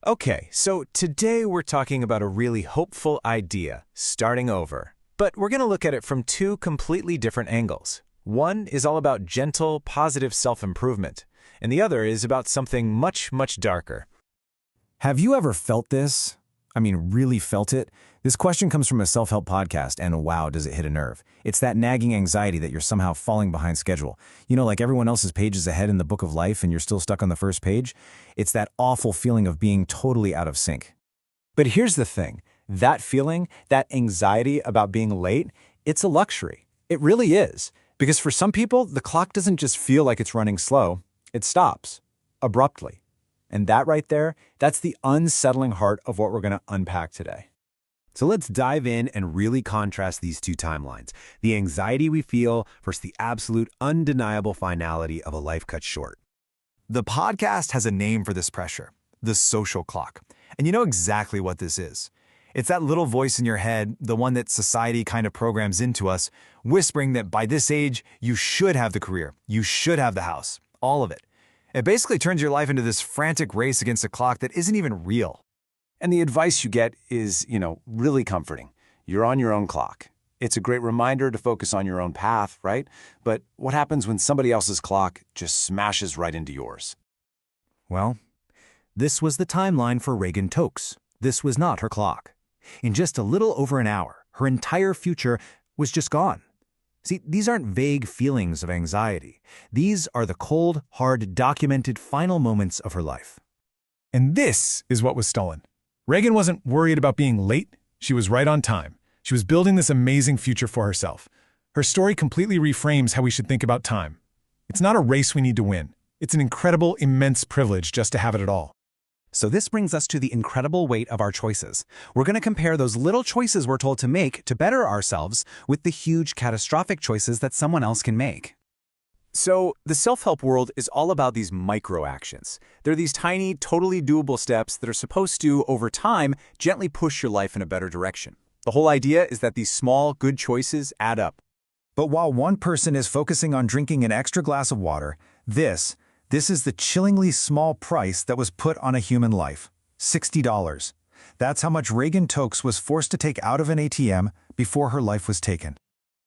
Okay, so today we're talking about a really hopeful idea, starting over. But we're going to look at it from two completely different angles. One is all about gentle, positive self-improvement, and the other is about something much, much darker. Have you ever felt this? I mean, really felt it? This question comes from a self-help podcast, and wow, does it hit a nerve. It's that nagging anxiety that you're somehow falling behind schedule. You know, like everyone else's pages ahead in the book of life and you're still stuck on the first page? It's that awful feeling of being totally out of sync. But here's the thing. That feeling, that anxiety about being late, it's a luxury. It really is. Because for some people, the clock doesn't just feel like it's running slow. It stops. Abruptly. And that right there, that's the unsettling heart of what we're going to unpack today. So let's dive in and really contrast these two timelines, the anxiety we feel versus the absolute undeniable finality of a life cut short. The podcast has a name for this pressure, the social clock. And you know exactly what this is. It's that little voice in your head, the one that society kind of programs into us, whispering that by this age, you should have the career, you should have the house, all of it. It basically turns your life into this frantic race against a clock that isn't even real. And the advice you get is, really comforting. You're on your own clock. It's a great reminder to focus on your own path, right? But what happens when somebody else's clock just smashes right into yours? Well, this was the timeline for Reagan Tokes. This was not her clock. In just a little over an hour, her entire future was just gone. See, these aren't vague feelings of anxiety. These are the cold, hard, documented final moments of her life. And this is what was stolen. Reagan wasn't worried about being late. She was right on time. She was building this amazing future for herself. Her story completely reframes how we should think about time. It's not a race we need to win. It's an incredible, immense privilege just to have it at all. So this brings us to the incredible weight of our choices. We're going to compare those little choices we're told to make to better ourselves with the huge, catastrophic choices that someone else can make. So the self-help world is all about these micro actions. They're these tiny, totally doable steps that are supposed to, over time, gently push your life in a better direction. The whole idea is that these small, good choices add up. But while one person is focusing on drinking an extra glass of water, this is the chillingly small price that was put on a human life, $60. That's how much Reagan Tokes was forced to take out of an ATM before her life was taken.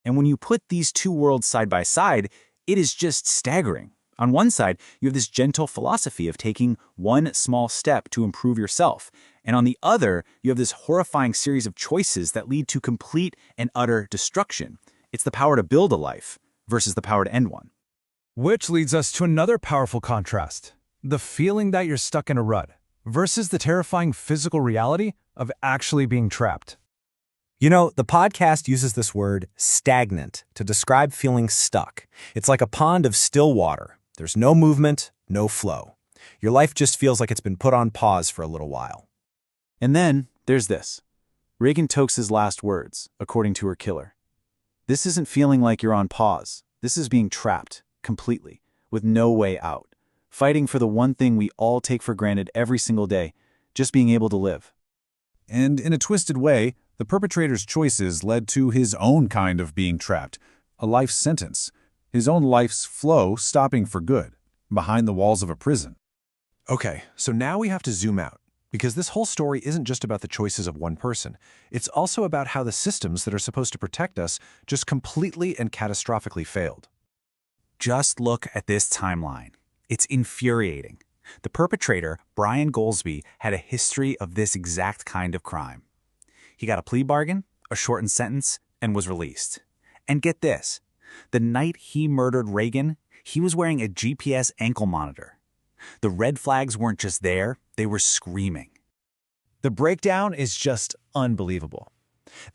And when you put these two worlds side by side, it is just staggering. On one side, you have this gentle philosophy of taking one small step to improve yourself. And on the other, you have this horrifying series of choices that lead to complete and utter destruction. It's the power to build a life versus the power to end one. Which leads us to another powerful contrast, the feeling that you're stuck in a rut versus the terrifying physical reality of actually being trapped. You know, the podcast uses this word stagnant to describe feeling stuck. It's like a pond of still water. There's no movement, no flow. Your life just feels like it's been put on pause for a little while. And then there's this. Reagan Tokes' last words, according to her killer. This isn't feeling like you're on pause. This is being trapped, completely, with no way out. Fighting for the one thing we all take for granted every single day, just being able to live. And in a twisted way, the perpetrator's choices led to his own kind of being trapped, a life sentence, his own life's flow stopping for good, behind the walls of a prison. Okay, so now we have to zoom out, because this whole story isn't just about the choices of one person. It's also about how the systems that are supposed to protect us just completely and catastrophically failed. Just look at this timeline. It's infuriating. The perpetrator, Brian Goldsby, had a history of this exact kind of crime. He got a plea bargain, a shortened sentence, and was released. And get this, the night he murdered Reagan, he was wearing a GPS ankle monitor. The red flags weren't just there, they were screaming. The breakdown is just unbelievable.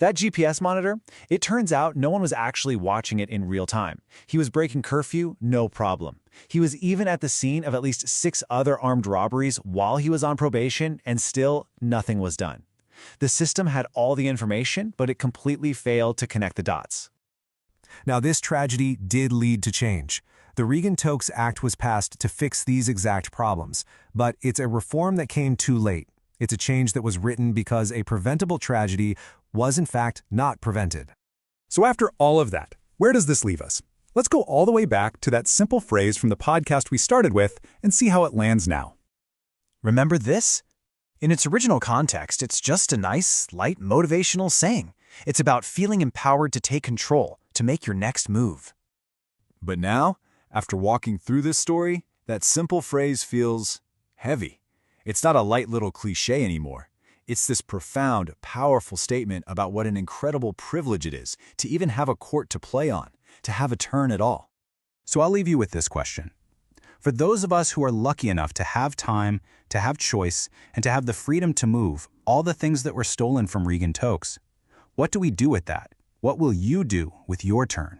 That GPS monitor, it turns out no one was actually watching it in real time. He was breaking curfew, no problem. He was even at the scene of at least 6 other armed robberies while he was on probation, and still nothing was done. The system had all the information, but it completely failed to connect the dots. Now, this tragedy did lead to change. The Reagan Tokes Act was passed to fix these exact problems, but it's a reform that came too late. It's a change that was written because a preventable tragedy was, in fact, not prevented. So after all of that, where does this leave us? Let's go all the way back to that simple phrase from the podcast we started with and see how it lands now. Remember this? In its original context, it's just a nice, light, motivational saying. It's about feeling empowered to take control, to make your next move. But now, after walking through this story, that simple phrase feels heavy. It's not a light little cliche anymore. It's this profound, powerful statement about what an incredible privilege it is to even have a court to play on, to have a turn at all. So I'll leave you with this question. For those of us who are lucky enough to have time, to have choice, and to have the freedom to move all the things that were stolen from Regan Tokes, what do we do with that? What will you do with your turn?